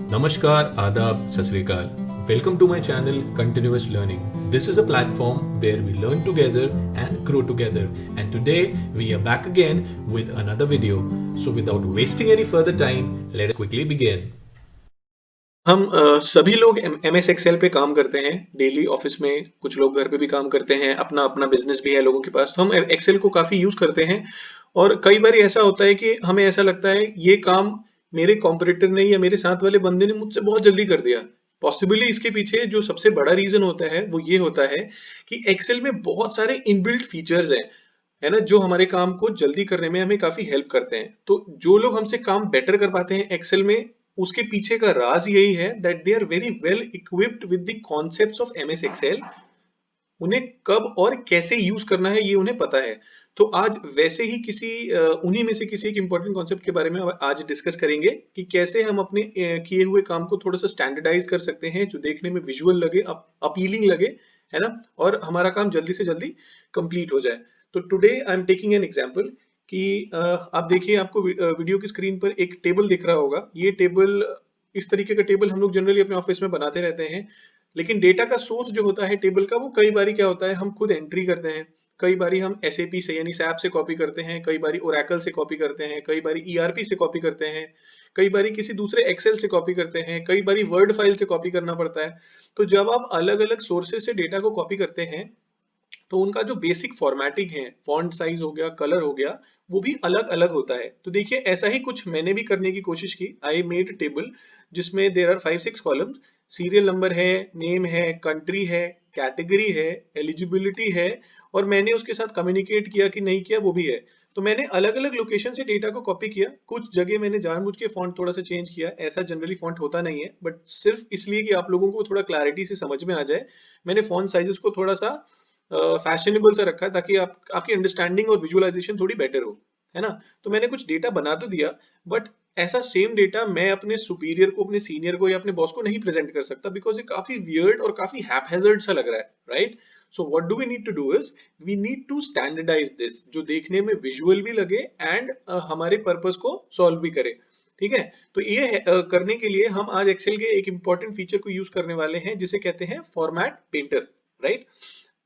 Namaskar, Adab, Sat Sri Akal. Welcome to my channel Continuous Learning. This is a platform where we learn together and grow together. And today we are back again with another video. So without wasting any further time, let us quickly begin. हम सभी लोग MS Excel पे काम करते हैं daily office में। कुछ लोग घर पे भी काम करते हैं, अपना अपना बिजनेस भी है लोगों के पास, तो हम एक्सेल को काफी यूज करते हैं। और कई बार ऐसा होता है कि हमें ऐसा लगता है ये काम मेरे कॉम्पिटिटर ने या मेरे साथ वाले बंदे ने मुझसे बहुत जल्दी कर दिया। पॉसिबली इसके पीछे जो सबसे बड़ा रीजन होता है वो ये होता है कि एक्सेल में बहुत सारे इनबिल्ट फीचर्स हैं, है ना, जो हमारे काम को जल्दी करने में हमें काफी हेल्प करते हैं। तो जो लोग हमसे काम बेटर कर पाते हैं एक्सेल में, उसके पीछे का राज यही है that they are very well equipped with the concepts of MS Excel. उन्हें कब और कैसे यूज करना है ये उन्हें पता है। तो आज वैसे ही उन्हीं में से किसी एक इंपॉर्टेंट कॉन्सेप्ट के बारे में आज डिस्कस करेंगे कि कैसे हम अपने किए हुए काम को थोड़ा सा स्टैंडर्डाइज कर सकते हैं, जो देखने में विजुअल लगे, अपीलिंग लगे, है ना, और हमारा काम जल्दी से जल्दी कंप्लीट हो जाए। तो today I am taking an example कि आप देखिए, आपको वीडियो की स्क्रीन पर एक टेबल दिख रहा होगा। ये टेबल, इस तरीके का टेबल हम लोग जनरली अपने ऑफिस में बनाते रहते हैं। लेकिन डेटा का सोर्स जो होता है टेबल का, वो कई बारी क्या होता है, हम खुद एंट्री करते हैं। कई बारी हम एसएपी से यानी सैप से कॉपी करते हैं, कई बारी ओरेकल से कॉपी करते हैं, कई बारी ईआरपी से कॉपी करते हैं, कई बारी किसी दूसरे एक्सेल से कॉपी करते हैं, कई बारी वर्ड फाइल से कॉपी करना पड़ता है। तो जब आप अलग अलग सोर्सेज से डेटा को कॉपी करते हैं, तो उनका जो बेसिक फॉर्मेटिंग है, फॉन्ट साइज हो गया, कलर हो गया, वो भी अलग अलग होता है। तो देखिए, ऐसा ही कुछ मैंने भी करने की कोशिश की। आई मेड टेबल जिसमें there are 5-6 columns. Serial number है, नेम है, कंट्री है, कैटेगरी है, एलिजिबिलिटी है, और मैंने उसके साथ कम्युनिकेट किया कि नहीं किया वो भी है। तो मैंने अलग अलग लोकेशन से डेटा को कॉपी किया। कुछ जगह मैंने जानबूझ के फॉन्ट थोड़ा सा चेंज किया, ऐसा जनरली फॉन्ट होता नहीं है, बट सिर्फ इसलिए कि आप लोगों को थोड़ा क्लैरिटी से समझ में आ जाए, मैंने फॉन्ट साइजेस को थोड़ा सा फैशनेबल सा रखा है, ताकि आपकी अंडरस्टैंडिंग और विजुअलाइजेशन थोड़ी बेटर हो, है ना। तो मैंने कुछ डेटा बना तो दिया, बट ऐसा सेम डेटा मैं अपने सुपीरियर को, अपने सीनियर को या अपने बॉस को नहीं प्रेजेंट कर सकता, बिकॉज ये काफी वियर्ड और काफी हैपहैजर्ड सा लग रहा है, right. So what do we need to do is, we need to standardise this, जो देखने में विजुअल भी लगे एंड हमारे पर्पस को सॉल्व भी करे। ठीक है। तो ये करने के लिए हम आज एक्सेल के एक इंपॉर्टेंट फीचर को यूज करने वाले हैं, जिसे कहते हैं फॉर्मेट पेंटर, राइट।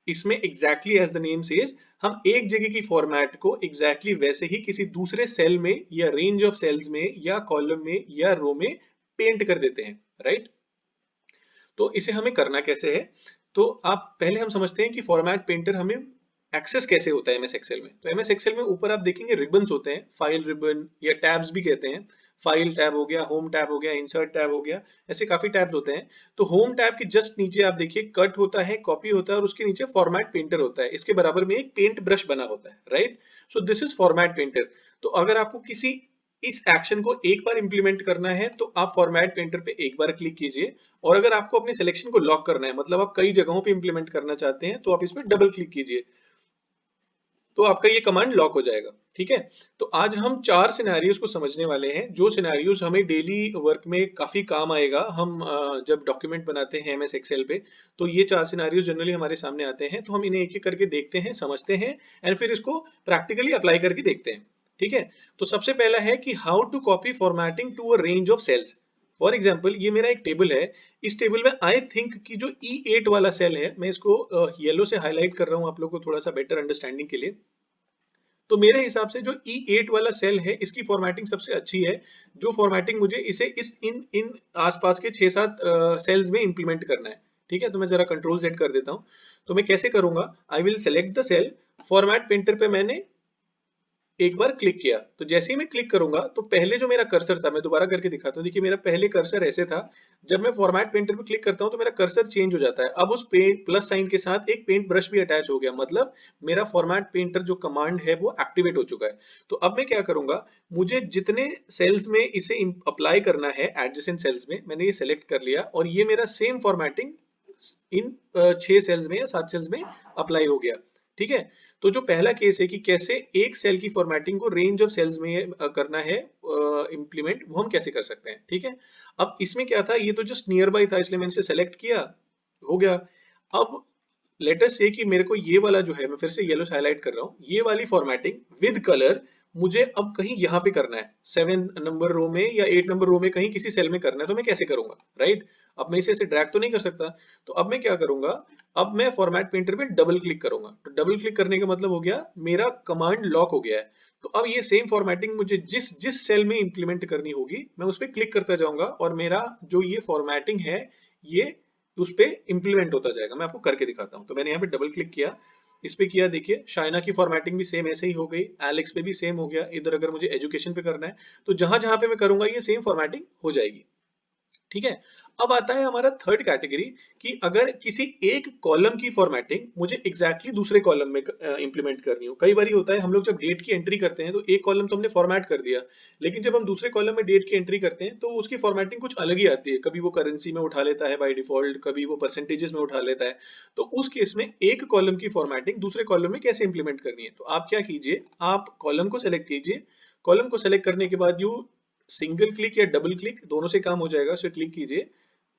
इसमें exactly as the name says, हम एक जगह की फॉर्मेट को एग्जैक्टली वैसे ही किसी दूसरे सेल में या रेंज ऑफ सेल्स में या कॉलम में या रो में पेंट कर देते हैं, राइट। तो इसे हमें करना कैसे है, तो आप पहले हम समझते हैं कि फॉर्मेट पेंटर हमें एक्सेस कैसे होता है एमएस एक्सेल में। तो एमएस एक्सेल में ऊपर आप देखेंगे रिबन्स होते हैं, फाइल रिबन या टैब्स भी कहते हैं। फाइल टैब हो गया, होम टैब हो गया, इंसर्ट टैब हो गया, ऐसे काफी टैब्स होते हैं। तो होम टैब के जस्ट नीचे आप देखिए कट होता है, कॉपी होता है, और उसके नीचे फॉर्मेट पेंटर होता है। इसके बराबर में एक पेंट ब्रश बना होता है, right. So this is format painter. तो अगर आपको किसी इस एक्शन को एक बार इंप्लीमेंट करना है, तो आप फॉर्मेट पेंटर पे एक बार क्लिक कीजिए। और अगर आपको अपने सिलेक्शन को लॉक करना है, मतलब आप कई जगहों पे इंप्लीमेंट करना चाहते हैं, तो आप इस पर डबल क्लिक कीजिए, तो आपका ये कमांड लॉक हो जाएगा। ठीक है। तो आज हम 4 सिनेरियोज को समझने वाले हैं, जो सिनेरियोज हमें डेली वर्क में काफी काम आएगा। हम जब डॉक्यूमेंट बनाते हैं एमएस एक्सेल पे, तो ये 4 सिनेरियोज जनरली हमारे सामने आते हैं। तो हम इन्हें एक एक करके देखते हैं, समझते हैं, एंड फिर इसको प्रैक्टिकली अप्लाई करके देखते हैं। ठीक है। तो सबसे पहला है कि how to copy formatting to a range of cells. For example, ये मेरा एक टेबल है। इस टेबल में आई थिंक कि जो E8 वाला सेल है, मैं इसको येलो से हाईलाइट कर रहा हूँ आप लोग को थोड़ा सा बेटर अंडरस्टैंडिंग के लिए। तो मेरे हिसाब से जो E8 वाला सेल है, इसकी फॉर्मेटिंग सबसे अच्छी है। जो फॉर्मेटिंग मुझे इसे इस इन इन आसपास के 6-7 सेल्स में इंप्लीमेंट करना है। ठीक है। तो मैं जरा कंट्रोल Z कर देता हूँ। तो मैं कैसे करूंगा, I will select the cell, format painter पे मैंने एक बार क्लिक किया। तो जैसे ही मैं क्लिक करूंगा, तो पहले जो मेरा कर्सर था, मैं दोबारा करके दिखाता हूँ। देखिए, मेरा पहले कर्सर ऐसे था। जब मैं फॉर्मेट पेंटर पे क्लिक करता हूँ, तो मेरा कर्सर चेंज हो जाता है। अब उस पेंट प्लस साइन के साथ एक पेंट ब्रश भी अटैच हो गया, मतलब मेरा फॉर्मेट पेंटर जो कमांड है वो एक्टिवेट हो चुका है। तो अब मैं क्या करूंगा, मुझे जितने सेल्स में इसे अप्लाई करना है, एडजेसेंट सेल्स में, मैंने ये सेलेक्ट कर लिया, और ये मेरा सेम फॉर्मेटिंग इन 6 सेल्स में या 7 सेल्स में अप्लाई हो गया। ठीक है। तो जो पहला केस है कि कैसे एक सेल की फॉर्मेटिंग को रेंज ऑफ सेल्स में करना है इंप्लीमेंट, वो हम कैसे कर सकते हैं। ठीक है। अब इसमें क्या था, ये तो जस्ट नियर बाय था, इसलिए मैंने इसे सेलेक्ट किया, हो गया। अब लेट अस से कि मेरे को ये वाला जो है, मैं फिर से येलो से हाईलाइट कर रहा हूँ, ये वाली फॉर्मेटिंग विद कलर मुझे अब कहीं यहाँ पे करना है, 7 नंबर रो में या 8 नंबर रो में कहीं किसी सेल में करना है, तो मैं कैसे करूंगा, राइट? अब मैं इसे ऐसे ड्रैग तो नहीं कर सकता, तो अब मैं क्या करूंगा, अब मैं फॉर्मेट पेंटर पे डबल क्लिक करूंगा। तो डबल क्लिक करने का मतलब हो गया मेरा कमांड लॉक हो गया है। तो अब ये सेम फॉर्मेटिंग मुझे जिस जिस सेल में इंप्लीमेंट करनी होगी, मैं उस पर क्लिक करता जाऊंगा और मेरा जो ये फॉर्मेटिंग है ये उस पे इंप्लीमेंट होता जाएगा। मैं आपको करके दिखाता हूँ। तो मैंने यहाँ पे डबल क्लिक किया, इस पे किया, देखिए शाइना की फॉर्मेटिंग भी सेम ऐसे ही हो गई, एलेक्स पे भी सेम हो गया। इधर अगर मुझे एजुकेशन पे करना है तो जहां जहां पे मैं करूंगा ये सेम फॉर्मेटिंग हो जाएगी, ठीक है। अब आता है हमारा थर्ड कैटेगरी कि अगर किसी एक कॉलम की फॉर्मेटिंग मुझे एग्जैक्टली दूसरे कॉलम में इंप्लीमेंट करनी हो। कई बार होता है हम लोग जब डेट की एंट्री करते हैं तो एक कॉलम तो हमने फॉर्मेट कर दिया, लेकिन जब हम दूसरे कॉलम में डेट की एंट्री करते हैं तो उसकी फॉर्मेटिंग कुछ अलग ही आती है। कभी वो करेंसी में उठा लेता है बाय डिफॉल्ट, कभी वो परसेंटेजेस में उठा लेता है। तो उस केस में एक कॉलम की फॉर्मेटिंग दूसरे कॉलम में कैसे इंप्लीमेंट करनी है, तो आप क्या कीजिए, आप कॉलम को सेलेक्ट कीजिए। कॉलम को सेलेक्ट करने के बाद यू सिंगल क्लिक या डबल क्लिक दोनों से काम हो जाएगा, उसे क्लिक कीजिए।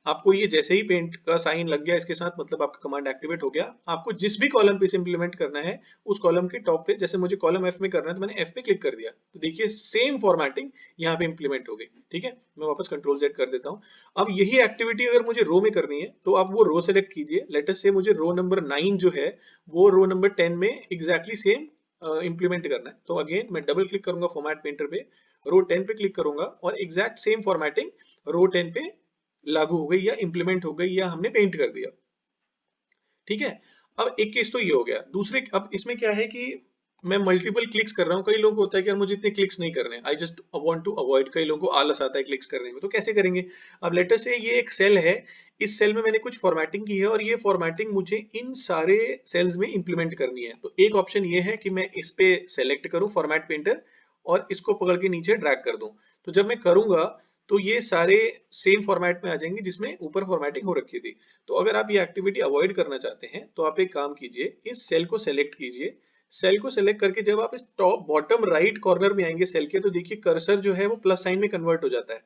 आपको ये जैसे ही पेंट का साइन लग गया इसके साथ, मतलब आपका कमांड एक्टिवेट हो गया। आपको जिस भी कॉलम पे इसे इंप्लीमेंट करना है उस कॉलम के टॉप पे, जैसे मुझे कॉलम एफ में करना है तो मैंने एफ पे क्लिक कर दिया, तो देखिए सेम फॉर्मेटिंग यहाँ पे इंप्लीमेंट हो गई, ठीक है। मैं वापस कंट्रोल जेड कर देता हूँ। अब यही एक्टिविटी अगर मुझे रो में करनी है तो आप वो रो सेलेक्ट कीजिए। लेटर से मुझे रो नंबर 9 जो है वो रो नंबर 10 में एग्जैक्टली सेम इंप्लीमेंट करना है। तो अगेन मैं डबल क्लिक करूंगा फॉर्मेट पेंटर पे, रो 10 पे क्लिक करूंगा और एग्जैक्ट सेम फॉर्मेटिंग रो 10 पे लागू हो गई या इंप्लीमेंट हो गई या हमने पेंट कर दिया, ठीक है। अब एक केस तो ये हो गया। दूसरे, अब इसमें क्या है कि मैं मल्टीपल क्लिक्स कर रहा हूँ। कई लोगों को होता है कि यार मुझे इतने क्लिक्स नहीं करने, I just want to avoid, कई लोगों को आलस आता है क्लिक्स करने में, तो कैसे करेंगे। अब लेटर से ये एक सेल है, इस सेल में मैंने कुछ फॉर्मेटिंग की है और ये फॉर्मेटिंग मुझे इन सारे सेल्स में इंप्लीमेंट करनी है। तो एक ऑप्शन ये है कि मैं इस पे सेलेक्ट करूं फॉर्मेट पेंटर और इसको पकड़ के नीचे ड्रैग कर दूं। तो जब मैं करूंगा तो ये सारे सेम फॉर्मेट में आ जाएंगे जिसमें ऊपर फॉर्मेटिंग हो रखी थी। तो अगर आप ये एक्टिविटी अवॉइड करना चाहते हैं तो आप एक काम कीजिए, इस सेल को सेलेक्ट कीजिए। सेल को सेलेक्ट करके जब आप इस टॉप बॉटम राइट कॉर्नर में आएंगे सेल के, तो देखिए कर्सर जो है वो प्लस साइन में कन्वर्ट हो जाता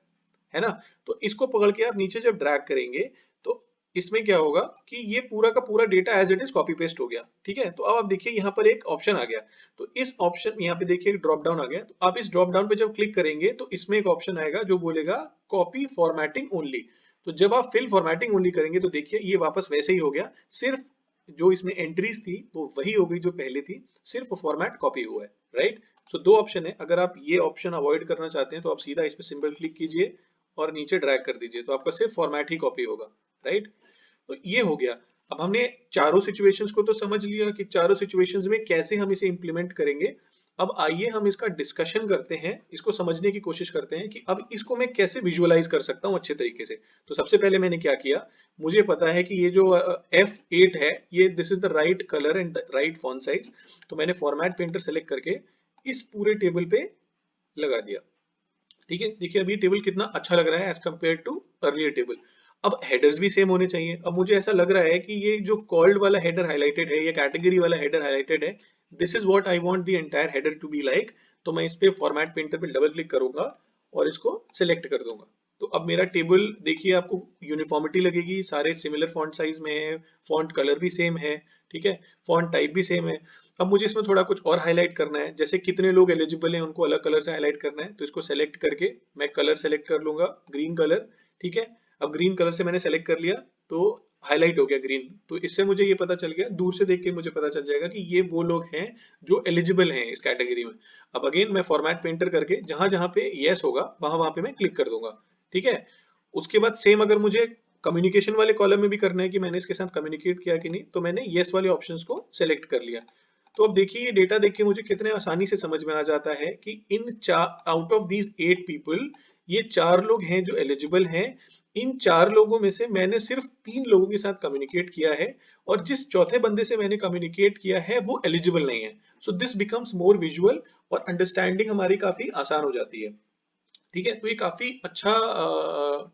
है ना। तो इसको पकड़ के आप नीचे जब ड्रैग करेंगे तो इसमें क्या होगा कि ये पूरा का पूरा data as it is copy paste हो गया, ठीक है। तो अब आप देखिए यहाँ पर एक ऑप्शन आ गया, तो इस ऑप्शन यहाँ पे देखिए ड्रॉप डाउन आ गया। तो आप इस ड्रॉप डाउन पे जब क्लिक करेंगे तो इसमें एक ऑप्शन आएगा जो बोलेगा कॉपी फॉर्मेटिंग ओनली। तो जब आप फिल फॉर्मेटिंग ओनली करेंगे तो देखिए ये वापस वैसे ही हो गया, सिर्फ जो इसमें एंट्रीज थी वो वही हो गई जो पहले थी, सिर्फ फॉर्मेट कॉपी हुआ है, राइट। सो दो ऑप्शन है, अगर आप ये ऑप्शन अवॉइड करना चाहते हैं तो आप सीधा इस पे सिंपल क्लिक कीजिए और नीचे ड्रैग कर दीजिए, तो आपका सिर्फ फॉर्मेट ही कॉपी होगा, राइट। तो ये हो गया। अब हमने चारों सिचुएशंस को तो समझ लिया कि चारों सिचुएशंस में कैसे हम इसे इंप्लीमेंट करेंगे। अब आइए हम इसका डिस्कशन करते हैं, इसको समझने की कोशिश करते हैं कि अब इसको मैं कैसे विजुअलाइज कर सकता हूँ अच्छे तरीके से। तो सबसे पहले मैंने क्या किया, मुझे पता है कि ये जो F8 है ये this is the right colour and right font size. तो मैंने फॉर्मेट पेंटर सेलेक्ट करके इस पूरे टेबल पे लगा दिया, ठीक है। देखिए अभी टेबल कितना अच्छा लग रहा है as compare to earlier table. अब हेडर्स भी सेम होने चाहिए। अब मुझे ऐसा लग रहा है कि ये जो कॉल्ड वाला हेडर हाईलाइटेड है, ये कैटेगरी वाला हेडर हाईलाइटेड है, this is what I want the entire header to be like. तो मैं इस पे फॉर्मेट पेंटर पे डबल क्लिक करूंगा और इसको सिलेक्ट कर दूंगा। तो अब मेरा टेबल देखिए आपको यूनिफॉर्मिटी लगेगी, सारे सिमिलर फॉन्ट साइज में है, फॉन्ट कलर भी सेम है, ठीक है, फॉन्ट टाइप भी सेम है। अब मुझे इसमें थोड़ा कुछ और हाईलाइट करना है, जैसे कितने लोग एलिजिबल हैं उनको अलग कलर से हाईलाइट करना है। तो इसको सेलेक्ट करके मैं कलर सेलेक्ट कर लूंगा ग्रीन कलर, ठीक है। अब ग्रीन कलर से मैंने सेलेक्ट कर लिया तो हाईलाइट हो गया ग्रीन। तो इससे मुझे ये पता चल गया, दूर से देख के मुझे पता चल जाएगा कि ये वो लोग हैं जो एलिजिबल हैं इस कैटेगरी में। अब अगेन मैं फॉर्मेट पेंटर करके जहां जहां पे यस होगा वहां वहां पे मैं क्लिक कर दूंगा, ठीक है। उसके बाद सेम अगर मुझे कम्युनिकेशन वाले कॉलम में भी करना है कि मैंने इसके साथ कम्युनिकेट किया कि नहीं, तो मैंने यस वाले ऑप्शंस को सेलेक्ट कर लिया। तो अब देखिए ये डेटा देख के मुझे कितने आसानी से समझ में आ जाता है कि इन चार आउट ऑफ दीज 8 पीपल ये 4 लोग हैं जो एलिजिबल हैं। इन 4 लोगों में से मैंने सिर्फ 3 लोगों के साथ कम्युनिकेट किया है और जिस चौथे बंदे से मैंने कम्युनिकेट किया है वो एलिजिबल नहीं है। So this becomes more visual और अंडरस्टैंडिंग हमारी काफी आसान हो जाती है, ठीक है। तो ये काफी अच्छा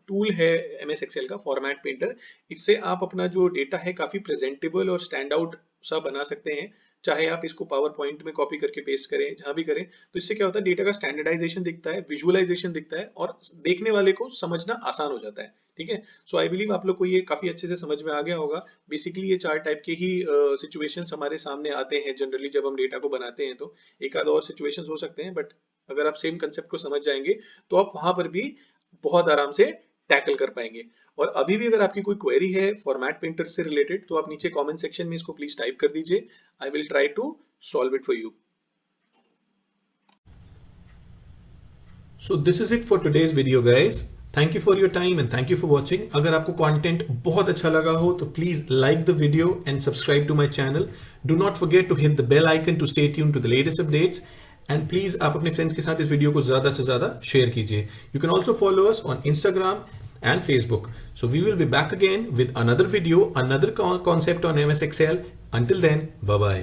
टूल है एमएस एक्सेल का फॉर्मेट पेंटर। इससे आप अपना जो डेटा है काफी प्रेजेंटेबल और स्टैंड आउट सा बना सकते हैं। चाहे आप इसको पावर पॉइंट में कॉपी करके पेस्ट करें, जहां भी करें, तो इससे क्या होता है, डेटा का स्टैंडर्डाइजेशन दिखता है, विजुअलाइजेशन दिखता है और देखने वाले को समझना आसान हो जाता है। ठीक है, सो आई बिलीव आप लोग को ये काफी अच्छे से समझ में आ गया होगा। बेसिकली ये 4 टाइप के ही सिचुएशंस हमारे सामने आते हैं जनरली जब हम डेटा को बनाते हैं। तो एक आध और सिचुएशंस हो सकते हैं, बट अगर आप सेम कंसेप्ट को समझ जाएंगे तो आप वहां पर भी बहुत आराम से टैकल कर पाएंगे। और अभी भी अगर आपकी कोई क्वेरी है फॉर्मेट पेंटर से रिलेटेड, तो आप नीचे कमेंट सेक्शन में इसको प्लीज टाइप कर दीजिए। I will try to solve it for you. So this is it for today's video guys. Thank you for your time and thank you for watching. अगर आपको content बहुत अच्छा लगा हो तो please like the video and subscribe to my channel. Do not forget to hit the bell icon to stay tuned to the latest updates. And please आप अपने friends के साथ इस वीडियो को ज्यादा से ज्यादा शेयर कीजिए. You can also follow us on Instagram and Facebook. So we will be back again with another video, another concept on MS Excel. Until then, bye bye.